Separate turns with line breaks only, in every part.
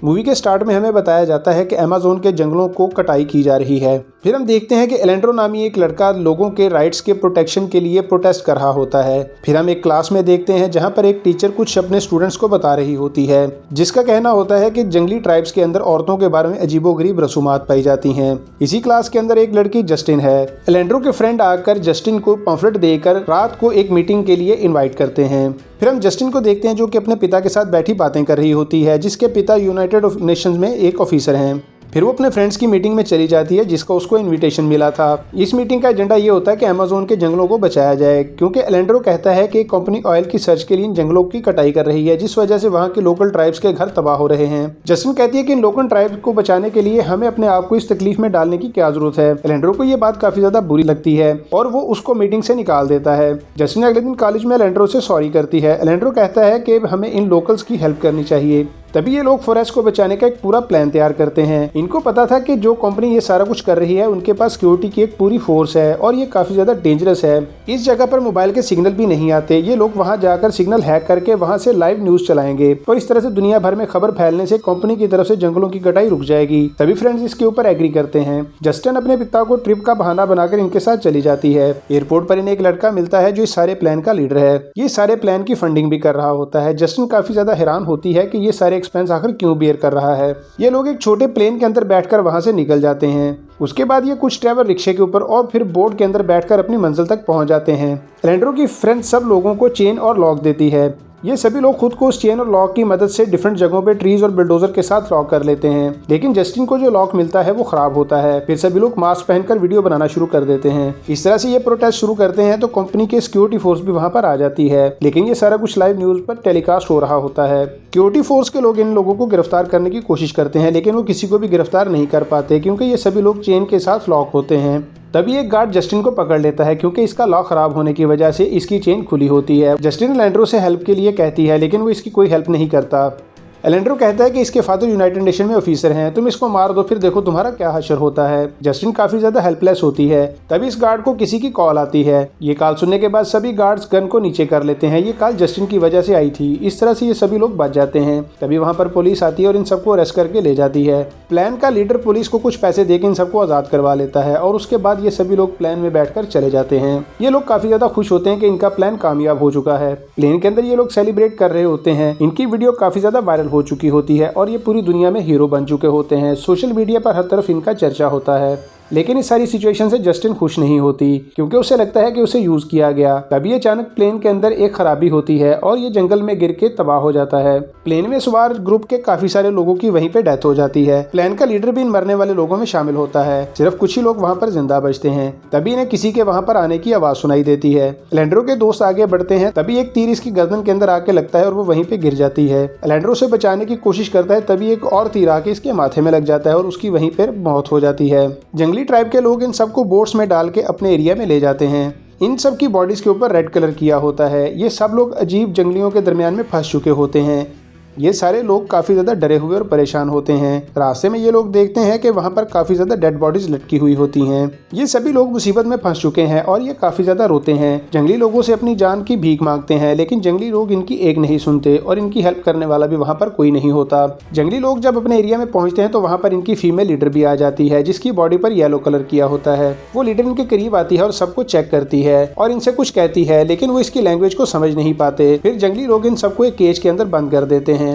Movie के start में हमें बताया जाता है कि अमेज़न के जंगलों को कटाई की जा रही है। फिर हम देखते हैं कि एलेंड्रो नामी एक लड़का लोगों के राइट्स के प्रोटेक्शन के लिए प्रोटेस्ट कर रहा होता है। फिर हम एक क्लास में देखते हैं जहां पर एक टीचर कुछ अपने स्टूडेंट्स को बता रही होती है, जिसका कहना होता है कि जंगली ट्राइब्स के अंदर औरतों के बारे में अजीबोगरीब रसूमात पाई जाती हैं। इसी क्लास के अंदर एक लड़की जस्टिन है। एलेंड्रो के फ्रेंड आकर जस्टिन को पम्फलेट देकर रात को एक मीटिंग के लिए इन्वाइट करते हैं। फिर हम जस्टिन को देखते हैं जो कि अपने पिता के साथ बैठी बातें कर रही होती है, जिसके पिता यूनाइटेड नेशंस में एक ऑफिसर हैं। फिर वो अपने फ्रेंड्स की मीटिंग में चली जाती है जिसका उसको इनविटेशन मिला था। इस मीटिंग का एजेंडा ये होता है कि अमेज़न के जंगलों को बचाया जाए, क्योंकि एलेंड्रो कहता है कि कंपनी ऑयल की सर्च के लिए इन जंगलों की कटाई कर रही है, जिस वजह से वहाँ के लोकल ट्राइब्स के घर तबाह हो रहे हैं। जस्टिन कहती है कि इन लोकल ट्राइब्स को बचाने के लिए हमें अपने आप को इस तकलीफ में डालने की क्या जरूरत है। एलेंड्रो को ये बात काफी ज्यादा बुरी लगती है और वो उसको मीटिंग से निकाल देता है। जस्टिन अगले दिन कॉलेज में एलेंड्रो से सॉरी करती है। एलेंड्रो कहता है कि हमें इन लोकल्स की हेल्प करनी चाहिए। तभी ये लोग फॉरेस्ट को बचाने का एक पूरा प्लान तैयार करते हैं। इनको पता था कि जो कंपनी ये सारा कुछ कर रही है उनके पास सिक्योरिटी की एक पूरी फोर्स है और ये काफी ज्यादा डेंजरस है। इस जगह पर मोबाइल के सिग्नल भी नहीं आते। ये लोग वहां जाकर सिग्नल हैक करके वहां से लाइव न्यूज चलाएंगे और इस तरह से दुनिया भर में खबर फैलने से कंपनी की तरफ से जंगलों की कटाई रुक जाएगी। तभी फ्रेंड्स इसके ऊपर एग्री करते हैं। जस्टिन अपने पिता को ट्रिप का बहाना बनाकर इनके साथ चली जाती है। एयरपोर्ट पर इन्हें एक लड़का मिलता है जो इस सारे प्लान का लीडर है। ये सारे प्लान की फंडिंग भी कर रहा होता है। जस्टिन काफी ज्यादा हैरान होती है कि ये सारे एक्सपेंस आखिर क्यों बियर कर रहा है। ये लोग एक छोटे प्लेन के अंदर बैठकर वहां से निकल जाते हैं। उसके बाद ये कुछ ट्रैवल रिक्शे के ऊपर और फिर बोट के अंदर बैठकर अपनी मंजिल तक पहुंच जाते हैं। एलेंड्रो की फ्रेंड सब लोगों को चेन और लॉक देती है। ये सभी लोग खुद को उस चेन और लॉक की मदद से डिफरेंट जगहों पे ट्रीज और बुलडोजर के साथ लॉक कर लेते हैं, लेकिन जस्टिन को जो लॉक मिलता है वो खराब होता है। फिर सभी लोग मास्क पहनकर वीडियो बनाना शुरू कर देते हैं। इस तरह से ये प्रोटेस्ट शुरू करते हैं तो कंपनी के सिक्योरिटी फोर्स भी वहां पर आ जाती है, लेकिन ये सारा कुछ लाइव न्यूज पर टेलीकास्ट हो रहा होता है। सिक्योरिटी फोर्स के लोग इन लोगों को गिरफ्तार करने की कोशिश करते हैं, लेकिन वो किसी को भी गिरफ्तार नहीं कर पाते क्योंकि ये सभी लोग चेन के साथ लॉक होते हैं। तभी एक गार्ड जस्टिन को पकड़ लेता है क्योंकि इसका लॉक खराब होने की वजह से इसकी चेन खुली होती है। जस्टिन एलेंड्रो से हेल्प के लिए कहती है, लेकिन वो इसकी कोई हेल्प नहीं करता। एलेंड्रो कहता है कि इसके फादर यूनाइटेड नेशन में ऑफिसर हैं, तुम इसको मार दो, फिर देखो तुम्हारा क्या हशर होता है। जस्टिन काफी ज्यादा हेल्पलेस होती है। तभी इस गार्ड को किसी की कॉल आती है। ये कॉल सुनने के बाद सभी गार्ड्स गन को नीचे कर लेते हैं। ये कॉल जस्टिन की वजह से आई थी। इस तरह से ये सभी लोग बच जाते हैं। तभी वहाँ पर पुलिस आती है और इन सबको अरेस्ट करके ले जाती है। प्लान का लीडर पुलिस को कुछ पैसे देकर इन सबको आजाद करवा लेता है और उसके बाद ये सभी लोग प्लेन में बैठकर चले जाते हैं। ये लोग काफी ज्यादा खुश होते हैं कि इनका प्लान कामयाब हो चुका है। प्लेन के अंदर ये लोग सेलिब्रेट कर रहे होते हैं। इनकी वीडियो काफी ज्यादा वायरल हो चुकी होती है और ये पूरी दुनिया में हीरो बन चुके होते हैं। सोशल मीडिया पर हर तरफ इनका चर्चा होता है। लेकिन इस सारी सिचुएशन से जस्टिन खुश नहीं होती क्योंकि उसे लगता है कि उसे यूज किया गया। तभी अचानक प्लेन के अंदर एक खराबी होती है और ये जंगल में गिर के तबाह हो जाता है। प्लेन में सवार ग्रुप के काफी सारे लोगों की वहीं पे डेथ हो जाती है। प्लेन का लीडर भी इन मरने वाले लोगों में शामिल होता है। सिर्फ कुछ ही लोग वहाँ पर जिंदा बचते हैं। तभी इन्हें किसी के वहाँ पर आने की आवाज सुनाई देती है। एलेंड्रो के दोस्त आगे बढ़ते हैं। तभी एक तीर इसकी गर्दन के अंदर आके लगता है और वो वहीं पे गिर जाती है। एलेंड्रो से बचाने की कोशिश करता है, तभी एक और तीर आके इसके माथे में लग जाता है और उसकी वहीं पर मौत हो जाती है। जंगली ट्राइब के लोग सबको बोट्स में डाल के अपने एरिया में ले जाते हैं। इन सब की बॉडीज के ऊपर रेड कलर किया होता है। ये सब लोग अजीब जंगलियों के दरमियान में फंस चुके होते हैं। ये सारे लोग काफ़ी ज़्यादा डरे हुए और परेशान होते हैं। रास्ते में ये लोग देखते हैं कि वहाँ पर काफ़ी ज़्यादा डेड बॉडीज लटकी हुई होती हैं। ये सभी लोग मुसीबत में फंस चुके हैं और ये काफ़ी ज़्यादा रोते हैं। जंगली लोगों से अपनी जान की भीख मांगते हैं, लेकिन जंगली लोग इनकी एक नहीं सुनते और इनकी हेल्प करने वाला भी वहाँ पर कोई नहीं होता। जंगली लोग जब अपने एरिया में पहुँचते हैं तो वहाँ पर इनकी फीमेल लीडर भी आ जाती है, जिसकी बॉडी पर येलो कलर किया होता है। वो लीडर इनके करीब आती है और सबको चेक करती है और इनसे कुछ कहती है, लेकिन वो इसकी लैंग्वेज को समझ नहीं पाते। फिर जंगली लोग इन सबको एक केज के अंदर बंद कर देते हैं।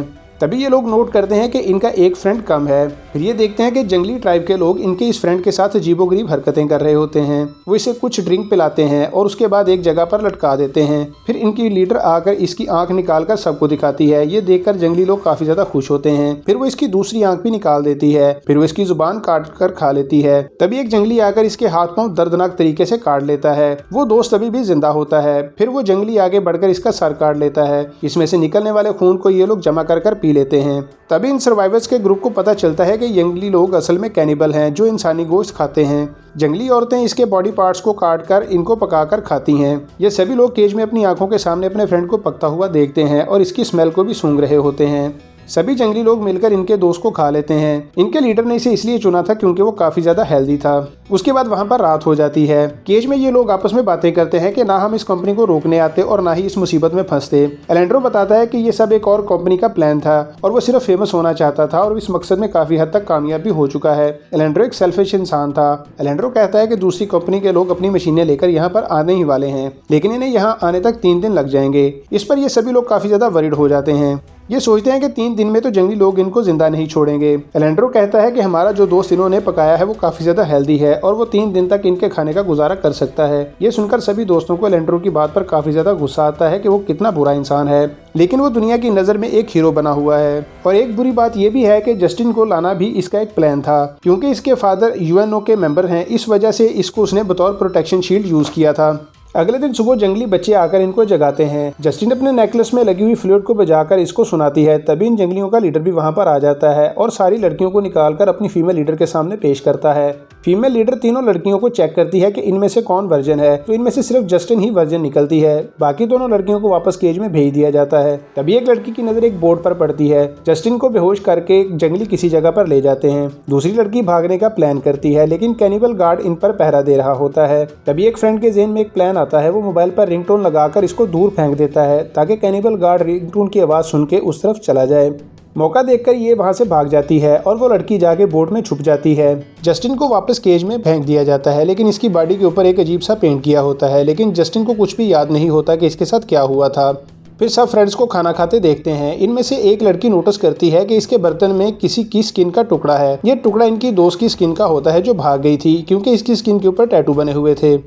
तभी ये लोग नोट करते हैं कि इनका एक फ्रेंड कम है। फिर ये देखते हैं कि जंगली ट्राइब के लोग इनके इस फ्रेंड के साथ अजीबोगरीब हरकतें कर रहे होते हैं। वो इसे कुछ ड्रिंक पिलाते हैं और उसके बाद एक जगह पर लटका देते हैं। फिर इनकी लीडर आकर इसकी आंख निकालकर सबको दिखाती है। ये देखकर जंगली लोग काफी ज्यादा खुश होते हैं। फिर वो इसकी दूसरी आंख भी निकाल देती है। फिर वो इसकी जुबान काट कर खा लेती है। तभी एक जंगली आकर इसके हाथ पांव दर्दनाक तरीके से काट लेता है। वो दोस्त अभी भी जिंदा होता है। फिर वो जंगली आगे बढ़कर इसका सर काट लेता है। इसमें से निकलने वाले खून को ये लोग जमा कर पी लेते हैं। तभी इन सर्वाइवर्स के ग्रुप को पता चलता है कि जंगली लोग असल में कैनिबल हैं जो इंसानी गोश्त खाते हैं। जंगली औरतें इसके बॉडी पार्ट्स को काटकर इनको पकाकर खाती हैं। ये सभी लोग केज में अपनी आंखों के सामने अपने फ्रेंड को पकता हुआ देखते हैं और इसकी स्मेल को भी सूंघ रहे होते हैं। सभी जंगली लोग मिलकर इनके दोस्त को खा लेते हैं। इनके लीडर ने इसे इसलिए चुना था क्योंकि वो काफी ज्यादा हेल्दी था। उसके बाद वहाँ पर रात हो जाती है। केज में ये लोग आपस में बातें करते हैं कि ना हम इस कंपनी को रोकने आते और ना ही इस मुसीबत में फंसते। एलेंड्रो बताता है कि ये सब एक और कंपनी का प्लान था और वो सिर्फ फेमस होना चाहता था और इस मकसद में काफी हद तक कामयाब भी हो चुका है। एलेंड्रो एक सेल्फिश इंसान था। एलेंड्रो कहता है कि दूसरी कंपनी के लोग अपनी मशीनें लेकर यहाँ पर आने ही वाले हैं, लेकिन इन्हें यहाँ आने तक 3 दिन लग जाएंगे। इस पर ये सभी लोग काफी ज्यादा वरीड हो जाते हैं। ये सोचते हैं कि 3 दिन में तो जंगली लोग इनको जिंदा नहीं छोड़ेंगे। एलेंड्रो कहता है कि हमारा जो दोस्त इन्होंने पकाया है वो काफी ज्यादा हेल्दी है और वो 3 दिन तक इनके खाने का गुजारा कर सकता है। ये सुनकर सभी दोस्तों को एलेंड्रो की बात पर काफी ज्यादा गुस्सा आता है कि वो कितना बुरा इंसान है, लेकिन वो दुनिया की नज़र में एक हीरो बना हुआ है। और एक बुरी बात यह भी है कि जस्टिन को लाना भी इसका एक प्लान था, क्योंकि इसके फादर यूएनओ के मेंबर हैं। इस वजह से इसको उसने बतौर प्रोटेक्शन शील्ड यूज किया था। अगले दिन सुबह जंगली बच्चे आकर इनको जगाते हैं। जस्टिन अपने नेकलेस में लगी हुई फ्लूट को बजाकर इसको सुनाती है। तभी इन जंगलियों का लीडर भी वहां पर आ जाता है और सारी लड़कियों को निकालकर अपनी फीमेल लीडर के सामने पेश करता है। फीमेल लीडर तीनों लड़कियों को चेक करती है कि इनमें से कौन वर्जन है, तो इनमें से सिर्फ जस्टिन ही वर्जन निकलती है। बाकी दोनों लड़कियों को वापस केज में भेज दिया जाता है। तभी एक लड़की की नजर एक बोर्ड पर पड़ती है। जस्टिन को बेहोश करके एक जंगली किसी जगह पर ले जाते हैं। दूसरी लड़की भागने का प्लान करती है, लेकिन कैनिबल गार्ड इन पर पहरा दे रहा होता है। तभी एक फ्रेंड के ज़हन में एक प्लान आता है। वो मोबाइल पर रिंगटोन लगाकर इसको दूर फेंक देता है ताकि कैनिबल गार्ड रिंगटोन की आवाज़ सुन के उस तरफ चला जाए। मौका देखकर ये वहां से भाग जाती है और वो लड़की जाके बोट में छुप जाती है। जस्टिन को वापस केज में फेंक दिया जाता है, लेकिन इसकी बॉडी के ऊपर एक अजीब सा पेंट किया होता है। लेकिन जस्टिन को कुछ भी याद नहीं होता कि इसके साथ क्या हुआ था। फिर सब फ्रेंड्स को खाना खाते देखते हैं। इनमें से एक लड़की नोटिस करती है कि इसके बर्तन में किसी की स्किन का टुकड़ा है। ये टुकड़ा इनकी दोस्त की स्किन का होता है जो भाग गई थी, क्योंकि इसकी स्किन के ऊपर टैटू बने हुए थे,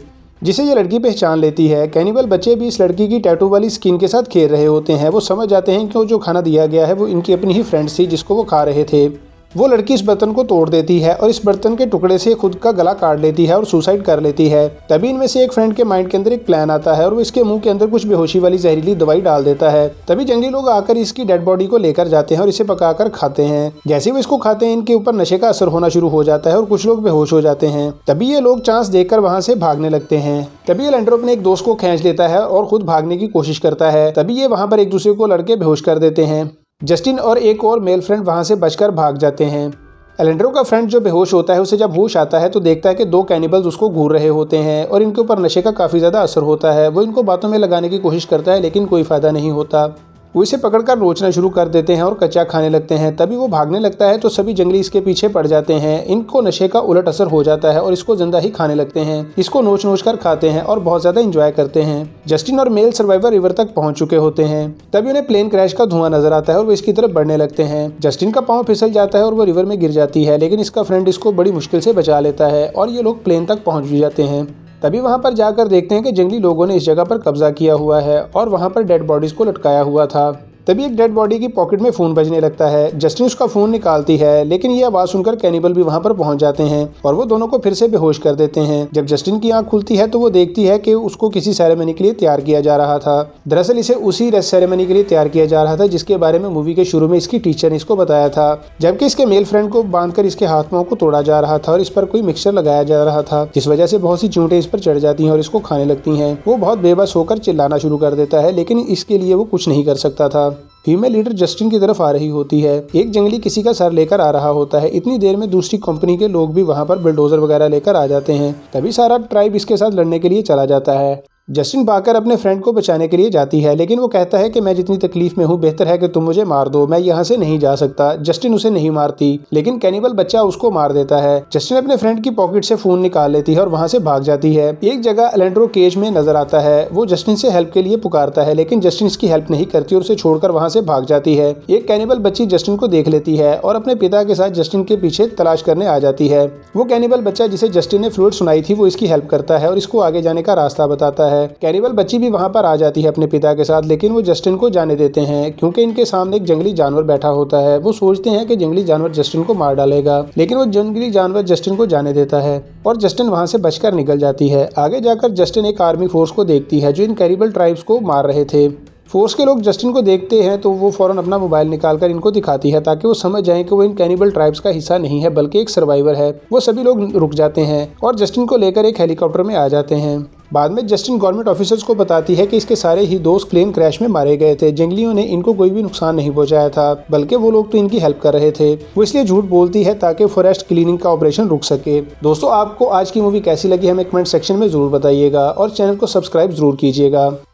जिसे ये लड़की पहचान लेती है। कैनिबल बच्चे भी इस लड़की की टैटू वाली स्किन के साथ खेल रहे होते हैं। वो समझ जाते हैं कि जो खाना दिया गया है वो इनकी अपनी ही फ्रेंड्स थी जिसको वो खा रहे थे। वो लड़की इस बर्तन को तोड़ देती है और इस बर्तन के टुकड़े से खुद का गला काट लेती है और सुसाइड कर लेती है। तभी इनमें से एक फ्रेंड के माइंड के अंदर एक प्लान आता है और वो इसके मुंह के अंदर कुछ बेहोशी वाली जहरीली दवाई डाल देता है। तभी जंगली लोग आकर इसकी डेड बॉडी को लेकर जाते हैं और इसे पकाकर खाते हैं। जैसे वो इसको खाते हैं इनके ऊपर नशे का असर होना शुरू हो जाता है और कुछ लोग बेहोश हो जाते हैं। तभी ये लोग चांस देखकर वहां से भागने लगते हैं। तभी एलेंड्रो अपने एक दोस्त को खींच लेता है और खुद भागने की कोशिश करता है। तभी ये वहां पर एक दूसरे को लड़के बेहोश कर देते हैं। जस्टिन और एक और मेल फ्रेंड वहां से बचकर भाग जाते हैं। एलेंड्रो का फ्रेंड जो बेहोश होता है उसे जब होश आता है तो देखता है कि 2 कैनिबल्स उसको घूर रहे होते हैं और इनके ऊपर नशे का काफ़ी ज़्यादा असर होता है। वो इनको बातों में लगाने की कोशिश करता है, लेकिन कोई फ़ायदा नहीं होता। वो इसे पकड़कर नोचना शुरू कर देते हैं और कच्चा खाने लगते हैं। तभी वो भागने लगता है तो सभी जंगली इसके पीछे पड़ जाते हैं। इनको नशे का उलट असर हो जाता है और इसको जिंदा ही खाने लगते हैं। इसको नोच नोच कर खाते हैं और बहुत ज़्यादा इंजॉय करते हैं। जस्टिन और मेल सर्वाइवर रिवर तक पहुंच चुके होते हैं। तभी उन्हें प्लेन क्रैश का धुआं नजर आता है और वो इसकी तरफ बढ़ने लगते हैं। जस्टिन का पाँव फिसल जाता है और वो रिवर में गिर जाती है, लेकिन इसका फ्रेंड इसको बड़ी मुश्किल से बचा लेता है और ये लोग प्लेन तक पहुँच भी जाते हैं। तभी वहां पर जाकर देखते हैं कि जंगली लोगों ने इस जगह पर कब्जा किया हुआ है और वहां पर डेड बॉडीज को लटकाया हुआ था। तभी एक डेड बॉडी की पॉकेट में फ़ोन बजने लगता है। जस्टिन उसका फ़ोन निकालती है, लेकिन ये आवाज़ सुनकर कैनिबल भी वहां पर पहुंच जाते हैं और वो दोनों को फिर से बेहोश कर देते हैं। जब जस्टिन की आंख खुलती है तो वो देखती है कि उसको किसी सेरेमनी के लिए तैयार किया जा रहा था। दरअसल इसे उसी सेरेमनी के लिए तैयार किया जा रहा था जिसके बारे में मूवी के शुरू में इसकी टीचर ने इसको बताया था। जबकि इसके मेल फ्रेंड को बांधकर इसके हाथ पांव को तोड़ा जा रहा था और इस पर कोई मिक्सचर लगाया जा रहा था, जिस वजह से बहुत सी चींटें इस पर चढ़ जाती हैं और इसको खाने लगती हैं। वो बहुत बेबस होकर चिल्लाना शुरू कर देता है, लेकिन इसके लिए वो कुछ नहीं कर सकता था। फीमेल लीडर जस्टिन की तरफ आ रही होती है। एक जंगली किसी का सर लेकर आ रहा होता है। इतनी देर में दूसरी कंपनी के लोग भी वहां पर बुलडोजर वगैरह लेकर आ जाते हैं। तभी सारा ट्राइब इसके साथ लड़ने के लिए चला जाता है। जस्टिन भागकर अपने फ्रेंड को बचाने के लिए जाती है, लेकिन वो कहता है कि मैं जितनी तकलीफ में हूँ बेहतर है कि तुम मुझे मार दो, मैं यहाँ से नहीं जा सकता। जस्टिन उसे नहीं मारती, लेकिन कैनिबल बच्चा उसको मार देता है। जस्टिन अपने फ्रेंड की पॉकेट से फोन निकाल लेती है और वहाँ से भाग जाती है। एक जगह एलेंड्रो केज में नजर आता है। वो जस्टिन से हेल्प के लिए पुकारता है, लेकिन जस्टिन इसकी हेल्प नहीं करती और उसे छोड़कर वहाँ से भाग जाती है। एक कैनिबल बच्ची जस्टिन को देख लेती है और अपने पिता के साथ जस्टिन के पीछे तलाश करने आ जाती है। वो कैनिबल बच्चा जिसे जस्टिन ने फ्लूइड सुनाई थी वो इसकी हेल्प करता है और इसको आगे जाने का रास्ता बताता है। कैनिबल बच्ची भी वहां पर आ जाती है अपने पिता के साथ, लेकिन वो जस्टिन को जाने देते हैं क्योंकि इनके सामने एक जंगली जानवर बैठा होता है। वो सोचते हैं कि जंगली जानवर जस्टिन को मार डालेगा, लेकिन वो जंगली जानवर जस्टिन को जाने देता है और जस्टिन वहां से बचकर निकल जाती है। आगे जाकर जस्टिन एक आर्मी फोर्स को देखती है जो इन कैनिबल ट्राइब्स को मार रहे थे। फोर्स के लोग जस्टिन को देखते हैं तो वो फौरन अपना मोबाइल निकालकर इनको दिखाती है ताकि वो समझ जाएं कि वो इन कैनिबल ट्राइब्स का हिस्सा नहीं है बल्कि एक सर्वाइवर है। वो सभी लोग रुक जाते हैं और जस्टिन को लेकर एक हेलीकॉप्टर में आ जाते हैं। बाद में जस्टिन गवर्नमेंट ऑफिसर्स को बताती है कि इसके सारे ही दोस्त प्लेन क्रैश में मारे गए थे। जंगलियों ने इनको कोई भी नुकसान नहीं पहुंचाया था, बल्कि वो लोग तो इनकी हेल्प कर रहे थे। वो इसलिए झूठ बोलती है ताकि फॉरेस्ट क्लीनिंग का ऑपरेशन रुक सके। दोस्तों, आपको आज की मूवी कैसी लगी हमें कमेंट सेक्शन में जरूर बताइएगा और चैनल को सब्सक्राइब जरूर कीजिएगा।